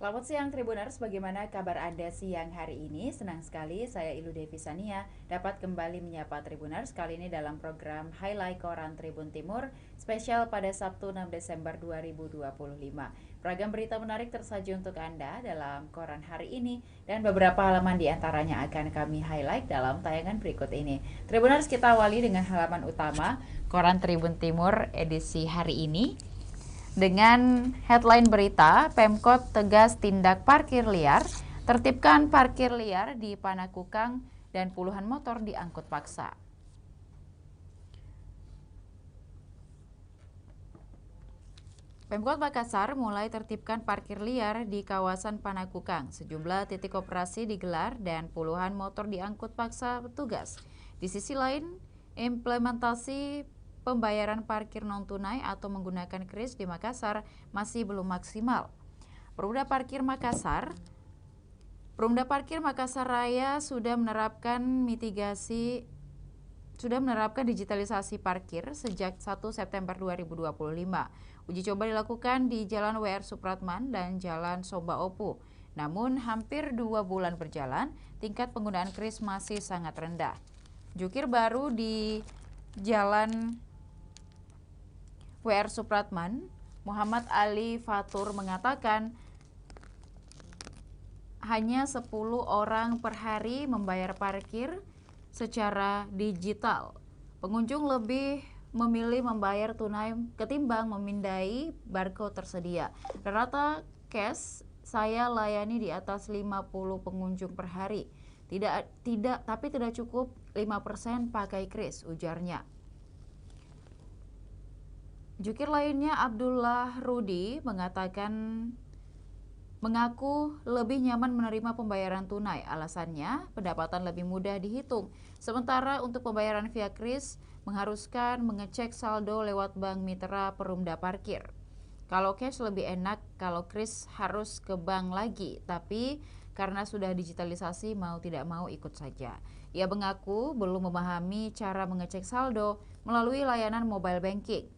Selamat siang Tribuners, bagaimana kabar Anda siang hari ini? Senang sekali saya Ilu Devi Sania dapat kembali menyapa Tribuners kali ini dalam program Highlight Koran Tribun Timur spesial pada Sabtu 6 Desember 2025. Beragam berita menarik tersaji untuk Anda dalam koran hari ini dan beberapa halaman diantaranya akan kami highlight dalam tayangan berikut ini. Tribuners, kita awali dengan halaman utama koran Tribun Timur edisi hari ini dengan headline berita, Pemkot tegas tindak parkir liar, tertibkan parkir liar di Panakukang dan puluhan motor diangkut paksa. Pemkot Makassar mulai tertibkan parkir liar di kawasan Panakukang. Sejumlah titik operasi digelar dan puluhan motor diangkut paksa petugas. Di sisi lain, implementasi pembayaran parkir non-tunai atau menggunakan kris di Makassar masih belum maksimal. Perumda Parkir Makassar Raya sudah menerapkan digitalisasi parkir sejak 1 September 2025. Uji coba dilakukan di Jalan WR Supratman dan Jalan Somba Opu. Namun hampir 2 bulan berjalan, tingkat penggunaan kris masih sangat rendah. Jukir baru di Jalan WR Supratman, Muhammad Ali Fatur mengatakan hanya 10 orang per hari membayar parkir secara digital. Pengunjung lebih memilih membayar tunai ketimbang memindai barcode tersedia. Rata cash saya layani di atas 50 pengunjung per hari. Tapi tidak cukup 5% pakai kris, ujarnya. Jukir lainnya Abdullah Rudi mengaku lebih nyaman menerima pembayaran tunai. Alasannya, pendapatan lebih mudah dihitung. Sementara untuk pembayaran via kris mengharuskan mengecek saldo lewat bank mitra Perumda Parkir. Kalau cash lebih enak, kalau kris harus ke bank lagi. Tapi karena sudah digitalisasi mau tidak mau ikut saja. Ia mengaku belum memahami cara mengecek saldo melalui layanan mobile banking.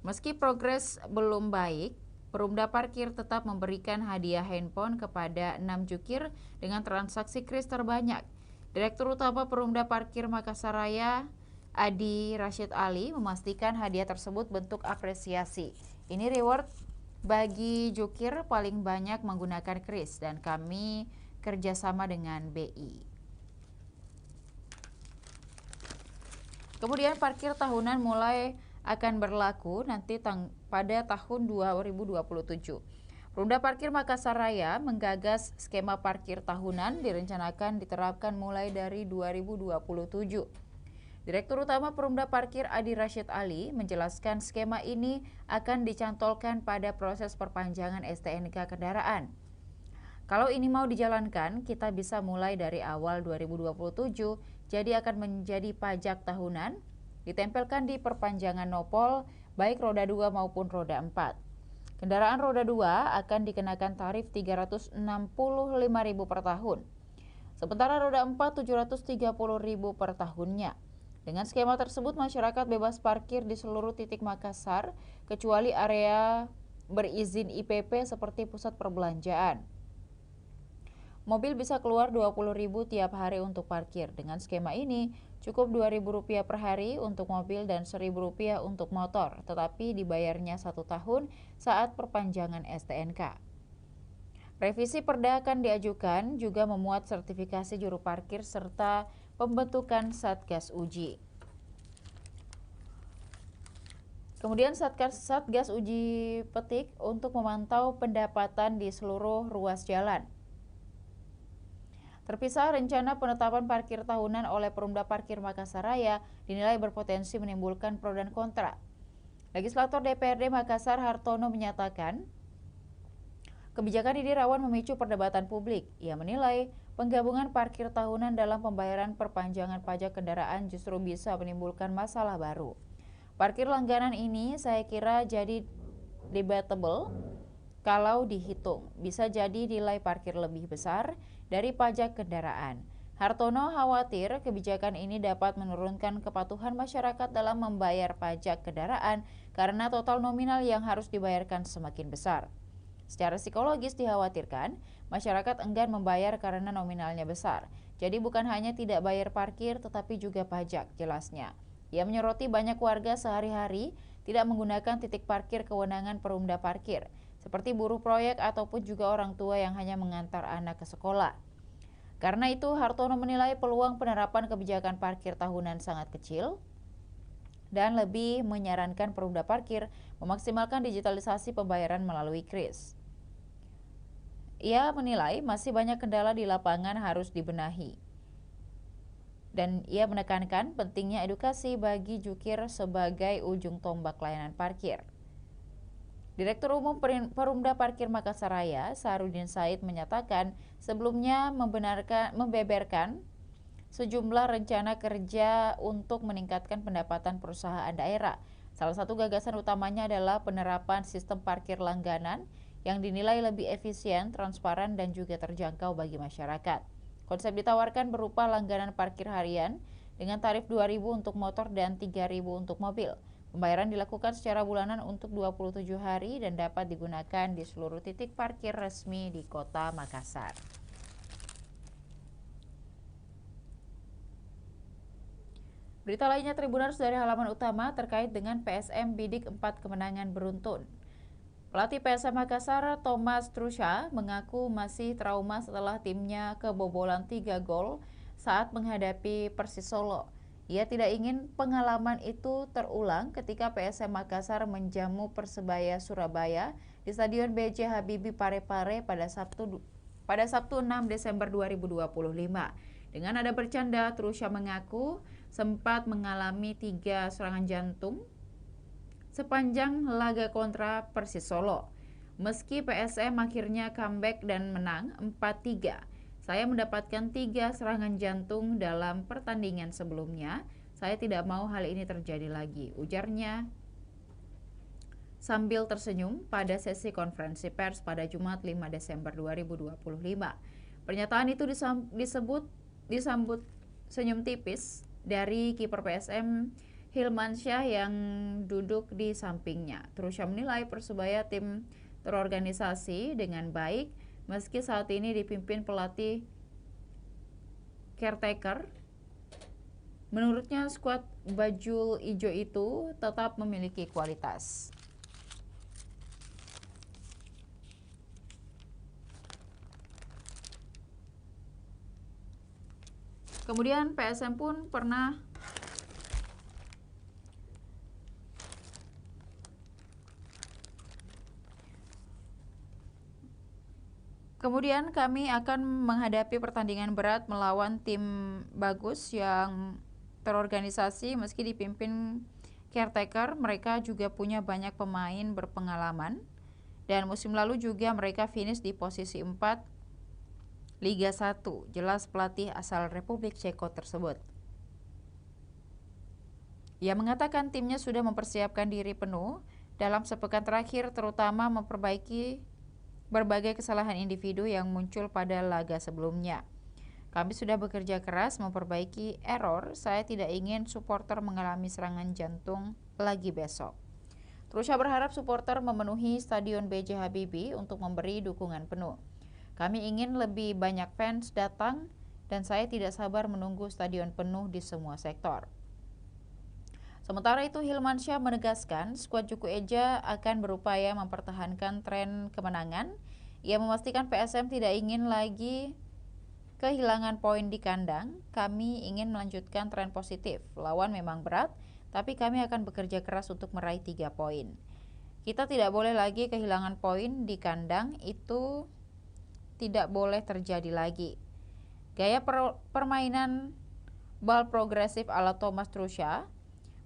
Meski progres belum baik, Perumda Parkir tetap memberikan hadiah handphone kepada 6 jukir dengan transaksi kris terbanyak. Direktur Utama Perumda Parkir Makassar Raya, Adi Rashid Ali, memastikan hadiah tersebut bentuk apresiasi. Ini reward bagi jukir paling banyak menggunakan kris dan kami kerjasama dengan BI. Kemudian parkir tahunan mulai akan berlaku nanti pada tahun 2027. Perumda Parkir Makassar Raya menggagas skema parkir tahunan direncanakan diterapkan mulai dari 2027. Direktur Utama Perumda Parkir Adi Rashid Ali menjelaskan skema ini akan dicantolkan pada proses perpanjangan STNK kendaraan. Kalau ini mau dijalankan, kita bisa mulai dari awal 2027, jadi akan menjadi pajak tahunan ditempelkan di perpanjangan nopol baik roda 2 maupun roda 4. Kendaraan roda 2 akan dikenakan tarif Rp365.000 per tahun. Sementara roda 4 Rp730.000 per tahunnya. Dengan skema tersebut masyarakat bebas parkir di seluruh titik Makassar kecuali area berizin IPP seperti pusat perbelanjaan. Mobil bisa keluar Rp20.000 tiap hari untuk parkir. Dengan skema ini, cukup Rp2.000 per hari untuk mobil dan Rp1.000 untuk motor, tetapi dibayarnya 1 tahun saat perpanjangan STNK. Revisi Perda akan diajukan juga memuat sertifikasi juru parkir serta pembentukan Satgas Uji. Kemudian Satgas Uji Petik untuk memantau pendapatan di seluruh ruas jalan. Terpisah, rencana penetapan parkir tahunan oleh Perumda Parkir Makassar Raya dinilai berpotensi menimbulkan pro dan kontra. Legislator DPRD Makassar Hartono menyatakan, kebijakan ini rawan memicu perdebatan publik. Ia menilai penggabungan parkir tahunan dalam pembayaran perpanjangan pajak kendaraan justru bisa menimbulkan masalah baru. Parkir langganan ini saya kira jadi debatable kalau dihitung. Bisa jadi nilai parkir lebih besar dari pajak kendaraan. Hartono khawatir kebijakan ini dapat menurunkan kepatuhan masyarakat dalam membayar pajak kendaraan karena total nominal yang harus dibayarkan semakin besar. Secara psikologis dikhawatirkan, masyarakat enggan membayar karena nominalnya besar. Jadi bukan hanya tidak bayar parkir, tetapi juga pajak, jelasnya. Ia menyoroti banyak warga sehari-hari tidak menggunakan titik parkir kewenangan Perumda Parkir, seperti buruh proyek ataupun juga orang tua yang hanya mengantar anak ke sekolah. Karena itu, Hartono menilai peluang penerapan kebijakan parkir tahunan sangat kecil dan lebih menyarankan Perumda Parkir memaksimalkan digitalisasi pembayaran melalui KRIS. Ia menilai masih banyak kendala di lapangan harus dibenahi. Dan ia menekankan pentingnya edukasi bagi jukir sebagai ujung tombak layanan parkir. Direktur Umum Perumda Parkir Makassar Raya, Saharudin Said, menyatakan sebelumnya membeberkan sejumlah rencana kerja untuk meningkatkan pendapatan perusahaan daerah. Salah satu gagasan utamanya adalah penerapan sistem parkir langganan yang dinilai lebih efisien, transparan, dan juga terjangkau bagi masyarakat. Konsep ditawarkan berupa langganan parkir harian dengan tarif 2.000 untuk motor dan 3.000 untuk mobil. Pembayaran dilakukan secara bulanan untuk 27 hari dan dapat digunakan di seluruh titik parkir resmi di Kota Makassar. Berita lainnya, Tribuners, dari halaman utama terkait dengan PSM bidik 4 kemenangan beruntun. Pelatih PSM Makassar, Thomas Trusha, mengaku masih trauma setelah timnya kebobolan 3 gol saat menghadapi Persis Solo. Ia tidak ingin pengalaman itu terulang ketika PSM Makassar menjamu Persebaya Surabaya di Stadion B.J. Habibie Parepare pada Sabtu 6 Desember 2025. Dengan nada bercanda, Trusha mengaku sempat mengalami 3 serangan jantung sepanjang laga kontra Persis Solo. Meski PSM akhirnya comeback dan menang 4-3, saya mendapatkan 3 serangan jantung dalam pertandingan sebelumnya. Saya tidak mau hal ini terjadi lagi, ujarnya sambil tersenyum pada sesi konferensi pers pada Jumat 5 Desember 2025. Pernyataan itu disambut senyum tipis dari kiper PSM Hilmansyah yang duduk di sampingnya. Trusha menilai Persebaya tim terorganisasi dengan baik meski saat ini dipimpin pelatih caretaker. Menurutnya skuad bajul ijo itu tetap memiliki kualitas. Kemudian PSM pun pernah Kemudian kami akan menghadapi pertandingan berat melawan tim bagus yang terorganisasi meski dipimpin caretaker. Mereka juga punya banyak pemain berpengalaman dan musim lalu juga mereka finish di posisi 4 Liga 1, jelas pelatih asal Republik Ceko tersebut. Ia mengatakan timnya sudah mempersiapkan diri penuh dalam sepekan terakhir, terutama memperbaiki berbagai kesalahan individu yang muncul pada laga sebelumnya. Kami sudah bekerja keras memperbaiki error. Saya tidak ingin supporter mengalami serangan jantung lagi besok. Trusha berharap supporter memenuhi Stadion B.J. Habibie untuk memberi dukungan penuh. Kami ingin lebih banyak fans datang dan saya tidak sabar menunggu stadion penuh di semua sektor. Sementara itu, Hilmansyah menegaskan skuad Juku Eja akan berupaya mempertahankan tren kemenangan. Ia memastikan PSM tidak ingin lagi kehilangan poin di kandang. Kami ingin melanjutkan tren positif. Lawan memang berat, tapi kami akan bekerja keras untuk meraih 3 poin. Kita tidak boleh lagi kehilangan poin di kandang, itu tidak boleh terjadi lagi. Gaya permainan bal progresif ala Thomas Trusha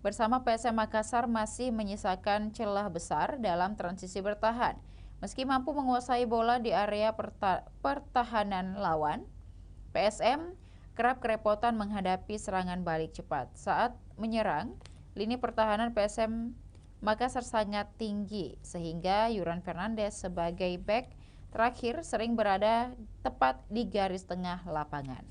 bersama PSM Makassar masih menyisakan celah besar dalam transisi bertahan. Meski mampu menguasai bola di area pertahanan lawan, PSM kerap kerepotan menghadapi serangan balik cepat. Saat menyerang, lini pertahanan PSM Makassar sangat tinggi, sehingga Yuran Fernandes sebagai bek terakhir sering berada tepat di garis tengah lapangan.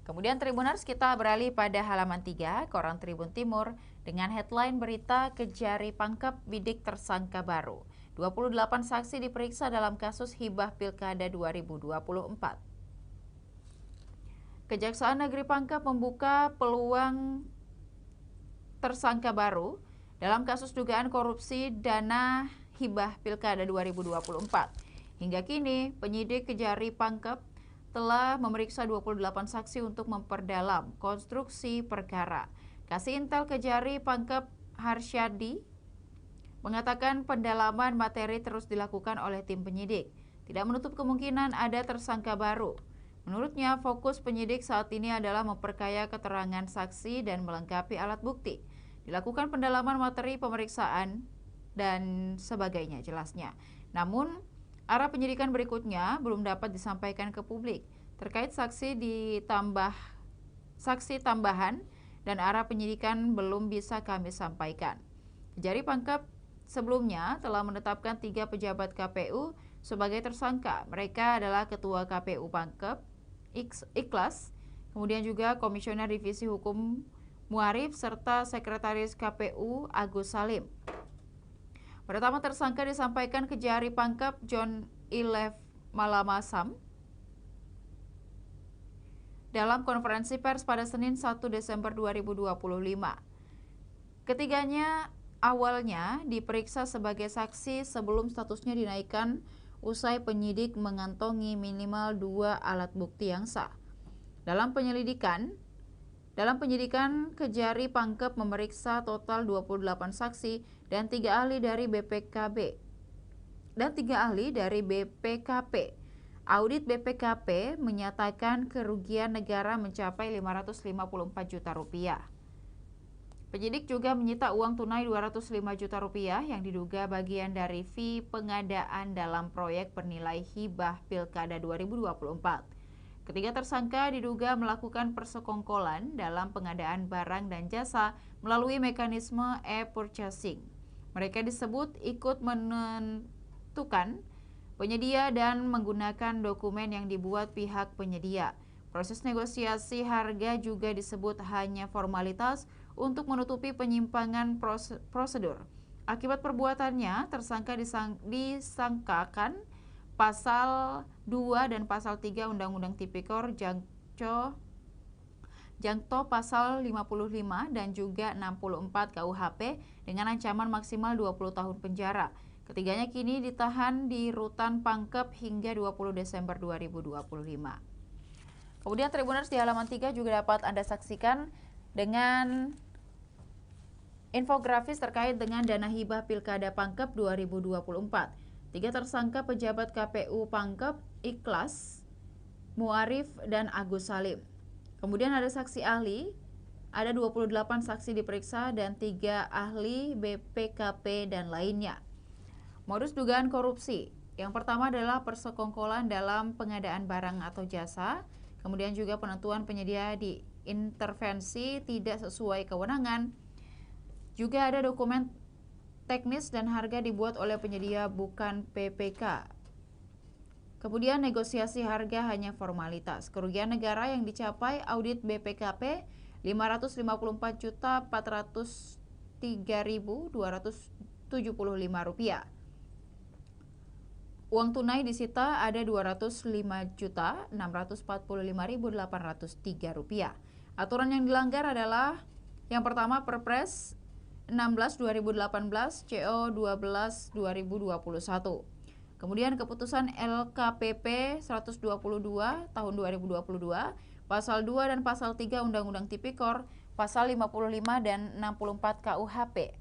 Kemudian Tribuners, kita beralih pada halaman 3, Koran Tribun Timur dengan headline berita Kejari Pangkep Bidik Tersangka Baru. 28 saksi diperiksa dalam kasus hibah Pilkada 2024. Kejaksaan Negeri Pangkep membuka peluang tersangka baru dalam kasus dugaan korupsi dana hibah Pilkada 2024. Hingga kini, penyidik Kejari Pangkep telah memeriksa 28 saksi untuk memperdalam konstruksi perkara. Kasih Intel Kejari Pangkep Harsyadi mengatakan pendalaman materi terus dilakukan oleh tim penyidik. Tidak menutup kemungkinan ada tersangka baru. Menurutnya, fokus penyidik saat ini adalah memperkaya keterangan saksi dan melengkapi alat bukti. Dilakukan pendalaman materi pemeriksaan dan sebagainya jelasnya. Namun, arah penyidikan berikutnya belum dapat disampaikan ke publik. Terkait saksi tambahan dan arah penyidikan belum bisa kami sampaikan. Kejari Pangkep sebelumnya telah menetapkan 3 pejabat KPU sebagai tersangka. Mereka adalah Ketua KPU Pangkep, Ikhlas, kemudian juga Komisioner Divisi Hukum Muarif, serta Sekretaris KPU Agus Salim. Pertama tersangka disampaikan Kejari Pangkep John Ilef Malamasam dalam konferensi pers pada Senin 1 Desember 2025. Ketiganya awalnya diperiksa sebagai saksi sebelum statusnya dinaikkan usai penyidik mengantongi minimal 2 alat bukti yang sah. Dalam penyidikan, Kejari Pangkep memeriksa total 28 saksi dan 3 ahli dari BPKP. Audit BPKP menyatakan kerugian negara mencapai 554 juta rupiah. Penyidik juga menyita uang tunai 205 juta rupiah yang diduga bagian dari fee pengadaan dalam proyek bernilai hibah Pilkada 2024. Ketiga tersangka diduga melakukan persekongkolan dalam pengadaan barang dan jasa melalui mekanisme e-purchasing. Mereka disebut ikut menentukan penyedia dan menggunakan dokumen yang dibuat pihak penyedia. Proses negosiasi harga juga disebut hanya formalitas untuk menutupi penyimpangan prosedur. Akibat perbuatannya, tersangka disangkakan Pasal 2 dan Pasal 3 Undang-Undang Tipikor Jangto Pasal 55 dan juga 64 KUHP dengan ancaman maksimal 20 tahun penjara. Ketiganya kini ditahan di Rutan Pangkep hingga 20 Desember 2025. Kemudian Tribuners di halaman 3 juga dapat Anda saksikan dengan infografis terkait dengan dana hibah Pilkada Pangkep 2024. 3 tersangka pejabat KPU Pangkep, Ikhlas, Muarif, dan Agus Salim. Kemudian ada saksi ahli, ada 28 saksi diperiksa dan 3 ahli BPKP dan lainnya. Modus dugaan korupsi. Yang pertama adalah persekongkolan dalam pengadaan barang atau jasa, kemudian juga penentuan penyedia di intervensi tidak sesuai kewenangan. Juga ada dokumen teknis dan harga dibuat oleh penyedia bukan PPK. Kemudian negosiasi harga hanya formalitas. Kerugian negara yang dicapai audit BPKP 554.403.275 rupiah. Uang tunai disita ada 205.645.803 rupiah. Aturan yang dilanggar adalah yang pertama Perpres 16 2018 CO 12 2021. Kemudian keputusan LKPP 122 tahun 2022, pasal 2 dan pasal 3 Undang-Undang Tipikor, pasal 55 dan 64 KUHP.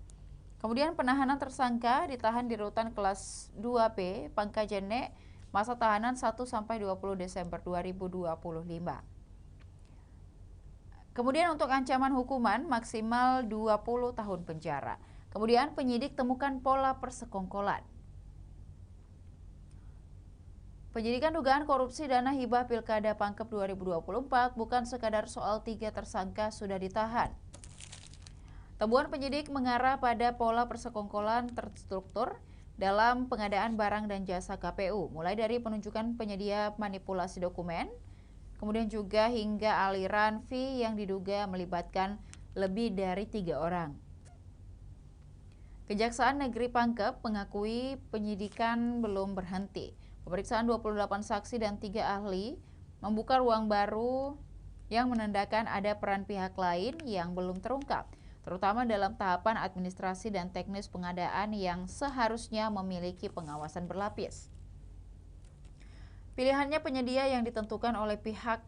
Kemudian penahanan tersangka ditahan di Rutan Kelas 2B Pangkajene, masa tahanan 1 sampai 20 Desember 2025. Kemudian untuk ancaman hukuman maksimal 20 tahun penjara. Kemudian penyidik temukan pola persekongkolan. Penyidikan dugaan korupsi dana hibah Pilkada Pangkep 2024 bukan sekadar soal 3 tersangka sudah ditahan. Temuan penyidik mengarah pada pola persekongkolan terstruktur dalam pengadaan barang dan jasa KPU, mulai dari penunjukan penyedia manipulasi dokumen, kemudian juga hingga aliran fee yang diduga melibatkan lebih dari 3 orang. Kejaksaan Negeri Pangkep mengakui penyidikan belum berhenti. Pemeriksaan 28 saksi dan 3 ahli membuka ruang baru yang menandakan ada peran pihak lain yang belum terungkap, terutama dalam tahapan administrasi dan teknis pengadaan yang seharusnya memiliki pengawasan berlapis. Pilihannya penyedia yang ditentukan oleh pihak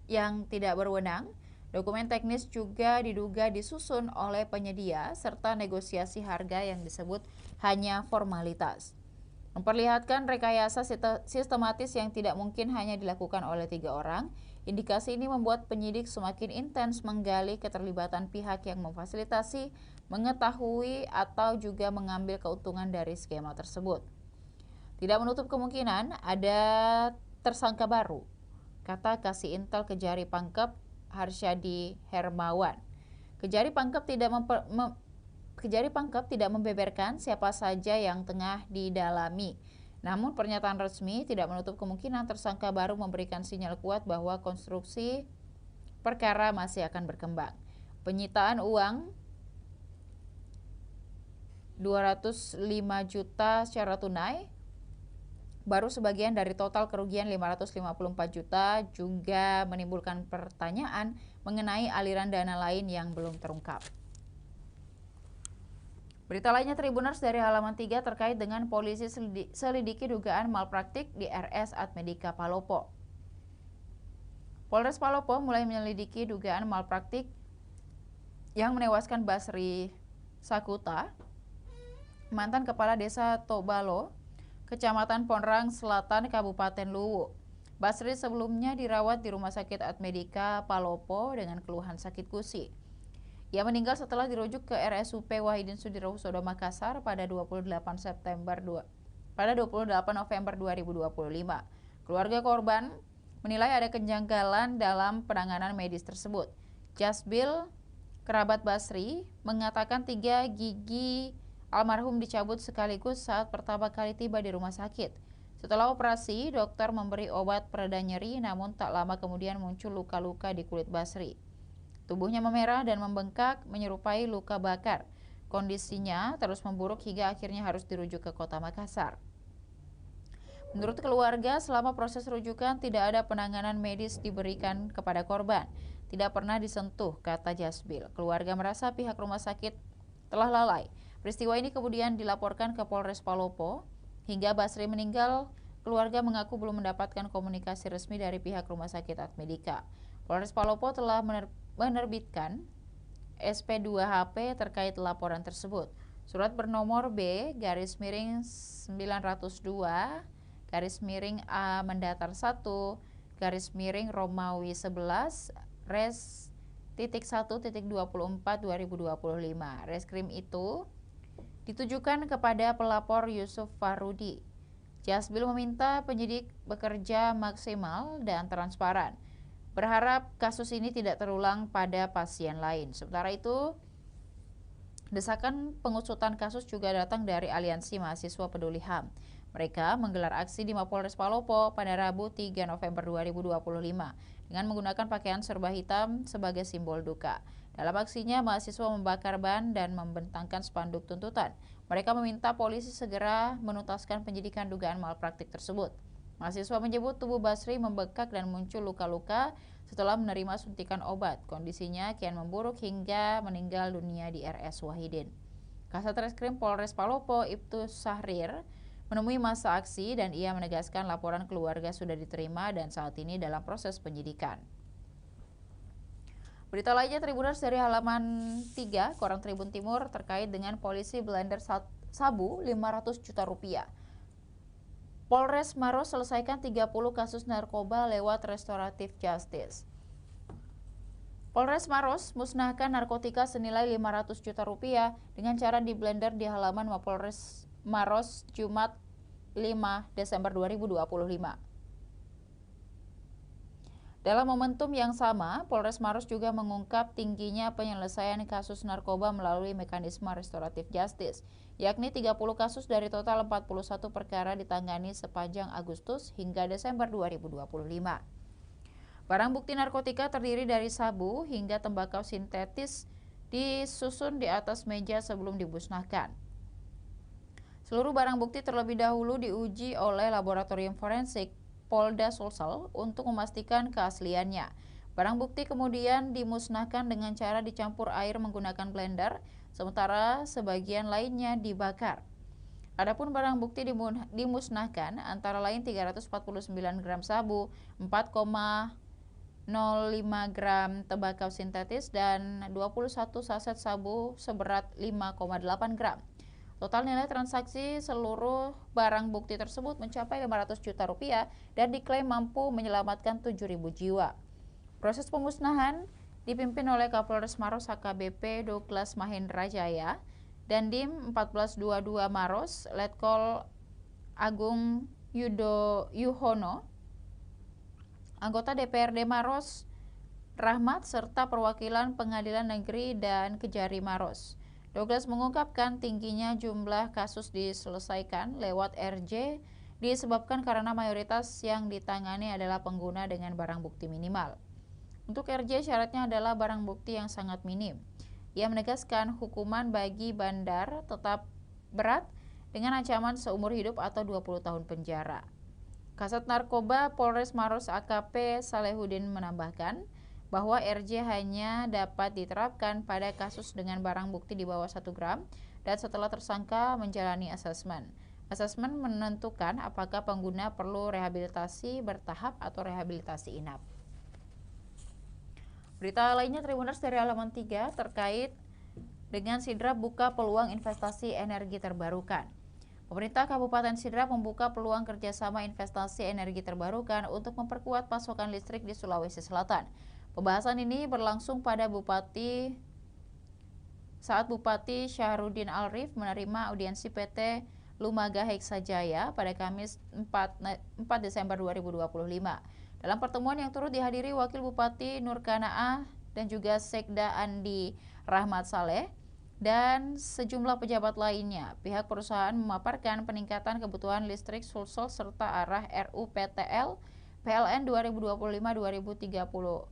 yang tidak berwenang. Dokumen teknis juga diduga disusun oleh penyedia serta negosiasi harga yang disebut hanya formalitas. Memperlihatkan rekayasa sistematis yang tidak mungkin hanya dilakukan oleh 3 orang. Indikasi ini membuat penyidik semakin intens menggali keterlibatan pihak yang memfasilitasi, mengetahui atau juga mengambil keuntungan dari skema tersebut. Tidak menutup kemungkinan ada tersangka baru, kata Kasih Intel Kejari Pangkep Harsyadi Hermawan. Kejari Pangkep tidak membeberkan siapa saja yang tengah didalami. Namun pernyataan resmi tidak menutup kemungkinan tersangka baru memberikan sinyal kuat bahwa konstruksi perkara masih akan berkembang. Penyitaan uang 205 juta secara tunai baru sebagian dari total kerugian 554 juta juga menimbulkan pertanyaan mengenai aliran dana lain yang belum terungkap. Berita lainnya Tribuners dari halaman 3 terkait dengan polisi selidiki dugaan malpraktik di RS Admedika Palopo. Polres Palopo mulai menyelidiki dugaan malpraktik yang menewaskan Basri Sakuta, mantan kepala desa Tobalo, Kecamatan Ponrang Selatan, Kabupaten Luwu. Basri sebelumnya dirawat di Rumah Sakit Admedika Palopo dengan keluhan sakit gusi. Ia meninggal setelah dirujuk ke RSUP Wahidin Sudirohusodo Makassar pada 28 November 2025. Keluarga korban menilai ada kejanggalan dalam penanganan medis tersebut. Jasbil, kerabat Basri, mengatakan 3 gigi almarhum dicabut sekaligus saat pertama kali tiba di rumah sakit. Setelah operasi, dokter memberi obat pereda nyeri, namun tak lama kemudian muncul luka-luka di kulit Basri. Tubuhnya memerah dan membengkak menyerupai luka bakar. Kondisinya terus memburuk hingga akhirnya harus dirujuk ke kota Makassar. Menurut keluarga, selama proses rujukan tidak ada penanganan medis diberikan kepada korban. Tidak pernah disentuh, kata Jasbil. Keluarga merasa pihak rumah sakit telah lalai. Peristiwa ini kemudian dilaporkan ke Polres Palopo. Hingga Basri meninggal, keluarga mengaku belum mendapatkan komunikasi resmi dari pihak Rumah Sakit Admedika. Polres Palopo telah menerbitkan SP2HP terkait laporan tersebut. Surat bernomor B-A-A-1-Romawi 11 Res.1.24/2025. Reskrim itu ditujukan kepada pelapor Yusuf Farudi. Jasbil meminta penyidik bekerja maksimal dan transparan, berharap kasus ini tidak terulang pada pasien lain. Sementara itu, desakan pengusutan kasus juga datang dari Aliansi Mahasiswa Peduli HAM. Mereka menggelar aksi di Mapolres Palopo pada Rabu 3 November 2025 dengan menggunakan pakaian serba hitam sebagai simbol duka. Dalam aksinya, mahasiswa membakar ban dan membentangkan spanduk tuntutan. Mereka meminta polisi segera menuntaskan penyidikan dugaan malpraktik tersebut. Mahasiswa menyebut tubuh Basri membengkak dan muncul luka-luka setelah menerima suntikan obat. Kondisinya kian memburuk hingga meninggal dunia di RS Wahidin. Kasat Reskrim Polres Palopo, Ibtu Sahrir, menemui masa aksi dan ia menegaskan laporan keluarga sudah diterima dan saat ini dalam proses penyidikan. Berita lainnya Tribuners dari halaman 3 Koran Tribun Timur terkait dengan polisi blender sabu 500 juta rupiah. Polres Maros selesaikan 30 kasus narkoba lewat restoratif justice. Polres Maros musnahkan narkotika senilai 500 juta rupiah dengan cara diblender di halaman Mapolres Maros Jumat 5 Desember 2025. Dalam momentum yang sama, Polres Maros juga mengungkap tingginya penyelesaian kasus narkoba melalui mekanisme restoratif justice, yakni 30 kasus dari total 41 perkara ditangani sepanjang Agustus hingga Desember 2025. Barang bukti narkotika terdiri dari sabu hingga tembakau sintetis disusun di atas meja sebelum dimusnahkan. Seluruh barang bukti terlebih dahulu diuji oleh laboratorium forensik Polda Sulsel untuk memastikan keasliannya. Barang bukti kemudian dimusnahkan dengan cara dicampur air menggunakan blender, sementara sebagian lainnya dibakar. Adapun barang bukti dimusnahkan antara lain 349 gram sabu, 4,05 gram tembakau sintetis, dan 21 saset sabu seberat 5,8 gram. Total nilai transaksi seluruh barang bukti tersebut mencapai 500 juta rupiah dan diklaim mampu menyelamatkan 7.000 jiwa. Proses pemusnahan dipimpin oleh Kapolres Maros AKBP Douglas Mahendra Jaya dan Dim 1422 Maros Letkol Agung Yuhono, anggota DPRD Maros Rahmat, serta perwakilan Pengadilan Negeri dan Kejari Maros. Douglas mengungkapkan tingginya jumlah kasus diselesaikan lewat RJ disebabkan karena mayoritas yang ditangani adalah pengguna dengan barang bukti minimal. Untuk RJ syaratnya adalah barang bukti yang sangat minim. Ia menegaskan hukuman bagi bandar tetap berat dengan ancaman seumur hidup atau 20 tahun penjara. Kasat Narkoba Polres Maros AKP Salehudin menambahkan bahwa RJ hanya dapat diterapkan pada kasus dengan barang bukti di bawah 1 gram dan setelah tersangka menjalani asesmen. Asesmen menentukan apakah pengguna perlu rehabilitasi bertahap atau rehabilitasi inap. Berita lainnya Tribuners dari halaman 3 terkait dengan Sidrap buka peluang investasi energi terbarukan. Pemerintah Kabupaten Sidrap membuka peluang kerjasama investasi energi terbarukan untuk memperkuat pasokan listrik di Sulawesi Selatan. Pembahasan ini berlangsung pada saat Bupati Syahrudin Alrif menerima audiensi PT Lumaga Heksajaya pada Kamis 4 Desember 2025. Dalam pertemuan yang turut dihadiri Wakil Bupati Nurkanaah dan juga Sekda Andi Rahmat Saleh dan sejumlah pejabat lainnya, pihak perusahaan memaparkan peningkatan kebutuhan listrik Sulsel serta arah RUPTL PLN 2025-2034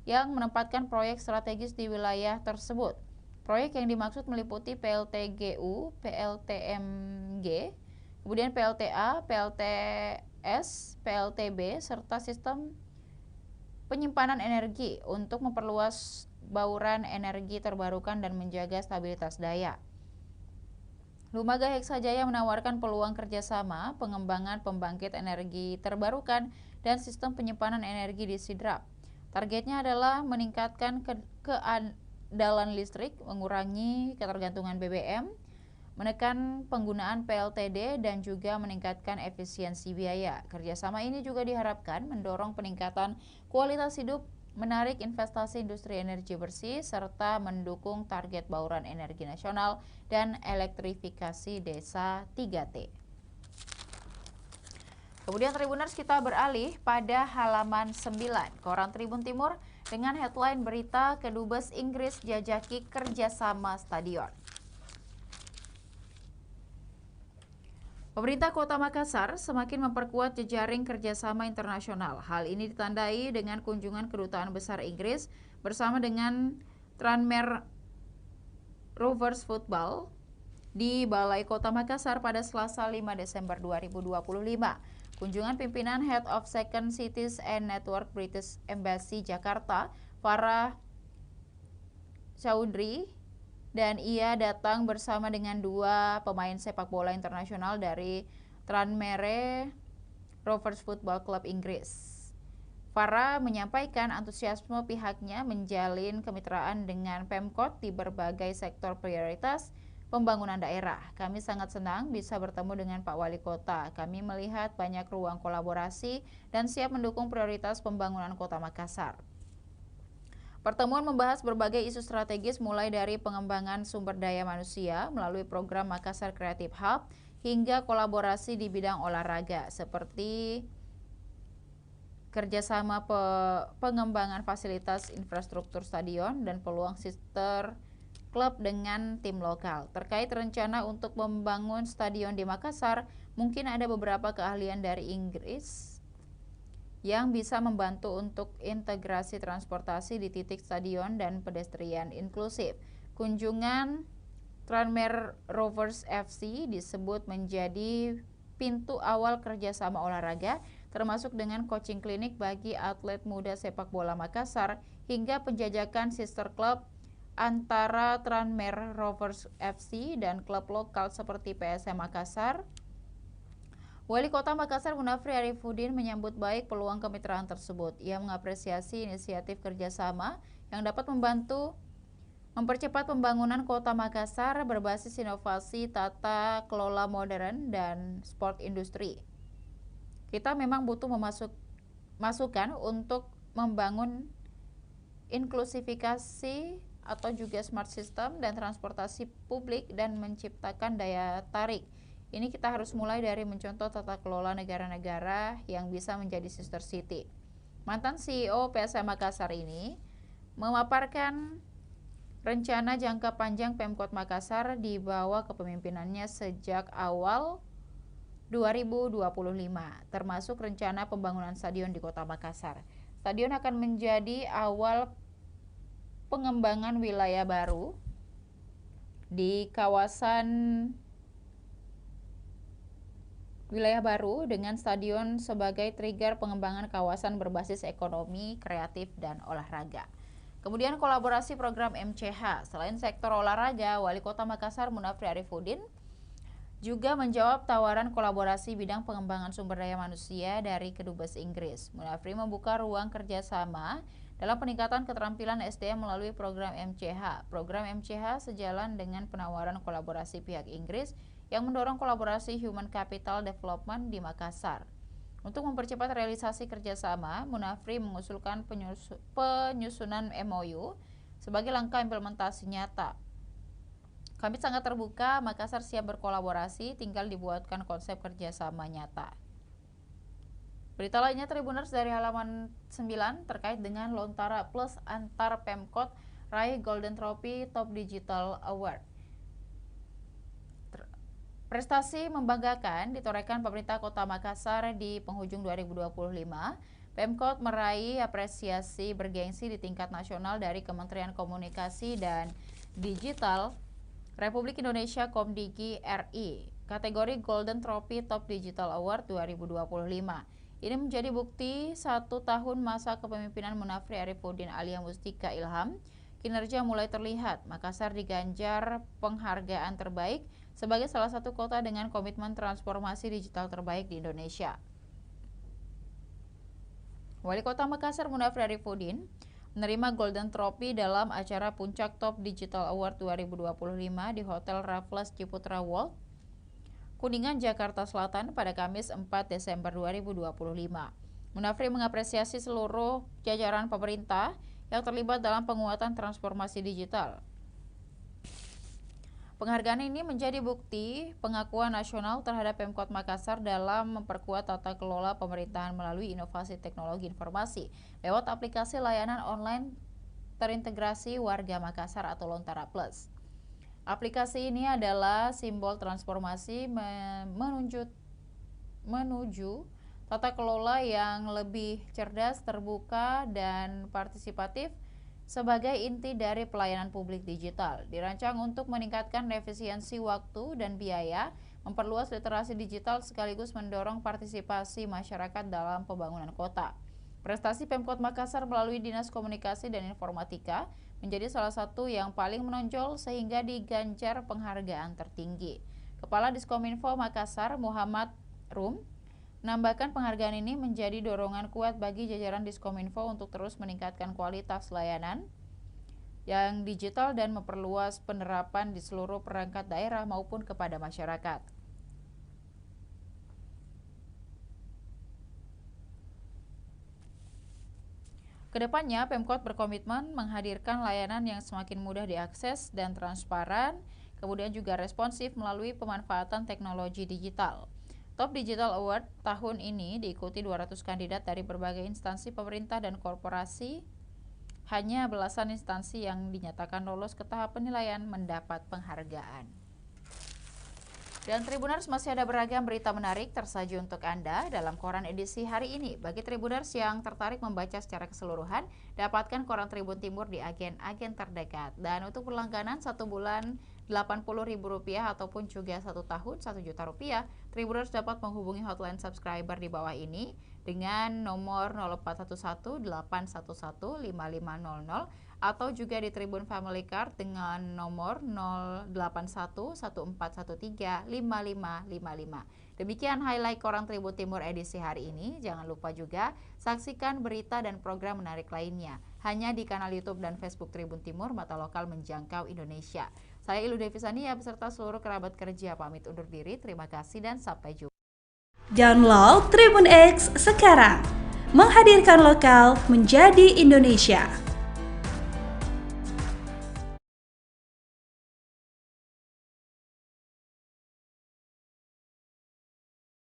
yang menempatkan proyek strategis di wilayah tersebut. Proyek yang dimaksud meliputi PLTGU, PLTMG, kemudian PLTA, PLTS, PLTB, serta sistem penyimpanan energi untuk memperluas bauran energi terbarukan dan menjaga stabilitas daya. Lumaga Heksajaya menawarkan peluang kerjasama, pengembangan pembangkit energi terbarukan, dan sistem penyimpanan energi di Sidrap. Targetnya adalah meningkatkan keandalan listrik, mengurangi ketergantungan BBM, menekan penggunaan PLTD, dan juga meningkatkan efisiensi biaya. Kerjasama ini juga diharapkan mendorong peningkatan kualitas hidup, menarik investasi industri energi bersih, serta mendukung target bauran energi nasional dan elektrifikasi desa 3T. Kemudian Tribuners, kita beralih pada halaman 9, Koran Tribun Timur dengan headline berita Kedubes Inggris jajaki kerjasama stadion. Pemerintah Kota Makassar semakin memperkuat jejaring kerjasama internasional. Hal ini ditandai dengan kunjungan Kedutaan Besar Inggris bersama dengan Tranmere Rovers Football di Balai Kota Makassar pada Selasa 5 Desember 2025. Kunjungan pimpinan Head of Second Cities and Network British Embassy Jakarta, Farah Chaudhry, dan ia datang bersama dengan dua pemain sepak bola internasional dari Tranmere Rovers Football Club Inggris. Farah menyampaikan antusiasme pihaknya menjalin kemitraan dengan Pemkot di berbagai sektor prioritas pembangunan daerah. Kami sangat senang bisa bertemu dengan Pak Wali Kota. Kami melihat banyak ruang kolaborasi dan siap mendukung prioritas pembangunan Kota Makassar. Pertemuan membahas berbagai isu strategis mulai dari pengembangan sumber daya manusia melalui program Makassar Creative Hub hingga kolaborasi di bidang olahraga seperti kerjasama pengembangan fasilitas infrastruktur stadion dan peluang sister klub dengan tim lokal. Terkait rencana untuk membangun stadion di Makassar, mungkin ada beberapa keahlian dari Inggris yang bisa membantu untuk integrasi transportasi di titik stadion dan pedestrian inklusif. Kunjungan Tranmere Rovers FC disebut menjadi pintu awal kerjasama olahraga, termasuk dengan coaching klinik bagi atlet muda sepak bola Makassar hingga penjajakan sister club antara Tranmere Rovers FC dan klub lokal seperti PSM Makassar. Wali Kota Makassar Munafri Arifudin menyambut baik peluang kemitraan tersebut. Ia mengapresiasi inisiatif kerjasama yang dapat membantu mempercepat pembangunan kota Makassar berbasis inovasi tata kelola modern dan sport industri. Kita memang butuh masukan untuk membangun inklusifikasi atau juga smart system dan transportasi publik dan menciptakan daya tarik. Ini kita harus mulai dari mencontoh tata kelola negara-negara yang bisa menjadi sister city. Mantan CEO PSM Makassar ini memaparkan rencana jangka panjang Pemkot Makassar di bawah kepemimpinannya sejak awal 2025, termasuk rencana pembangunan stadion di Kota Makassar. Stadion akan menjadi awal pengembangan wilayah baru di kawasan wilayah baru dengan stadion sebagai trigger pengembangan kawasan berbasis ekonomi, kreatif, dan olahraga. Kemudian kolaborasi program MCH. Selain sektor olahraga, Wali Kota Makassar Munafri Arifudin juga menjawab tawaran kolaborasi bidang pengembangan sumber daya manusia dari Kedubes Inggris. Munafri membuka ruang kerjasama dalam peningkatan keterampilan SDM melalui program MCH. Program MCH sejalan dengan penawaran kolaborasi pihak Inggris yang mendorong kolaborasi Human Capital Development di Makassar. Untuk mempercepat realisasi kerjasama, Munafri mengusulkan penyusunan MOU sebagai langkah implementasi nyata. Kami sangat terbuka, Makassar siap berkolaborasi, tinggal dibuatkan konsep kerjasama nyata. Berita lainnya Tribuners dari halaman 9 terkait dengan Lontara Plus antar Pemkot raih Golden Trophy Top Digital Award. Prestasi membanggakan ditorehkan pemerintah Kota Makassar di penghujung 2025. Pemkot meraih apresiasi bergengsi di tingkat nasional dari Kementerian Komunikasi dan Digital Republik Indonesia Komdigi RI, kategori Golden Trophy Top Digital Award 2025. Ini menjadi bukti 1 tahun masa kepemimpinan Munafri Arifudin alias Mustika Ilham, kinerja mulai terlihat. Makassar diganjar penghargaan terbaik sebagai salah satu kota dengan komitmen transformasi digital terbaik di Indonesia. Wali Kota Makassar Munafri Arifudin menerima Golden Trophy dalam acara Puncak Top Digital Award 2025 di Hotel Raffles Ciputra World, Kuningan, Jakarta Selatan pada Kamis 4 Desember 2025. Munafri mengapresiasi seluruh jajaran pemerintah yang terlibat dalam penguatan transformasi digital. Penghargaan ini menjadi bukti pengakuan nasional terhadap Pemkot Makassar dalam memperkuat tata kelola pemerintahan melalui inovasi teknologi informasi lewat aplikasi layanan online terintegrasi warga Makassar atau Lontara Plus. Aplikasi ini adalah simbol transformasi menuju tata kelola yang lebih cerdas, terbuka, dan partisipatif sebagai inti dari pelayanan publik digital. Dirancang untuk meningkatkan efisiensi waktu dan biaya, memperluas literasi digital sekaligus mendorong partisipasi masyarakat dalam pembangunan kota. Prestasi Pemkot Makassar melalui Dinas Komunikasi dan Informatika menjadi salah satu yang paling menonjol sehingga diganjar penghargaan tertinggi. Kepala Diskominfo Makassar Muhammad Rum menambahkan penghargaan ini menjadi dorongan kuat bagi jajaran Diskominfo untuk terus meningkatkan kualitas layanan yang digital dan memperluas penerapan di seluruh perangkat daerah maupun kepada masyarakat. Kedepannya, Pemkot berkomitmen menghadirkan layanan yang semakin mudah diakses dan transparan, kemudian juga responsif melalui pemanfaatan teknologi digital. Top Digital Award tahun ini diikuti 200 kandidat dari berbagai instansi pemerintah dan korporasi. Hanya belasan instansi yang dinyatakan lolos ke tahap penilaian mendapat penghargaan. Dan Tribuners, masih ada beragam berita menarik tersaji untuk Anda dalam koran edisi hari ini. Bagi Tribuners yang tertarik membaca secara keseluruhan, dapatkan koran Tribun Timur di agen-agen terdekat. Dan untuk berlangganan 1 bulan Rp80.000 ataupun juga 1 tahun Rp1.000.000, Tribuners dapat menghubungi hotline subscriber di bawah ini dengan nomor 0411 811 5500 atau juga di Tribun Family Card dengan nomor 081 1413 5555. Demikian highlight koran Tribun Timur edisi hari ini. Jangan lupa juga saksikan berita dan program menarik lainnya hanya di kanal YouTube dan Facebook Tribun Timur, mata lokal menjangkau Indonesia. Saya Ilu Devisania beserta seluruh kerabat kerja pamit undur diri. Terima kasih dan sampai jumpa. Download Tribun X sekarang, menghadirkan lokal menjadi Indonesia.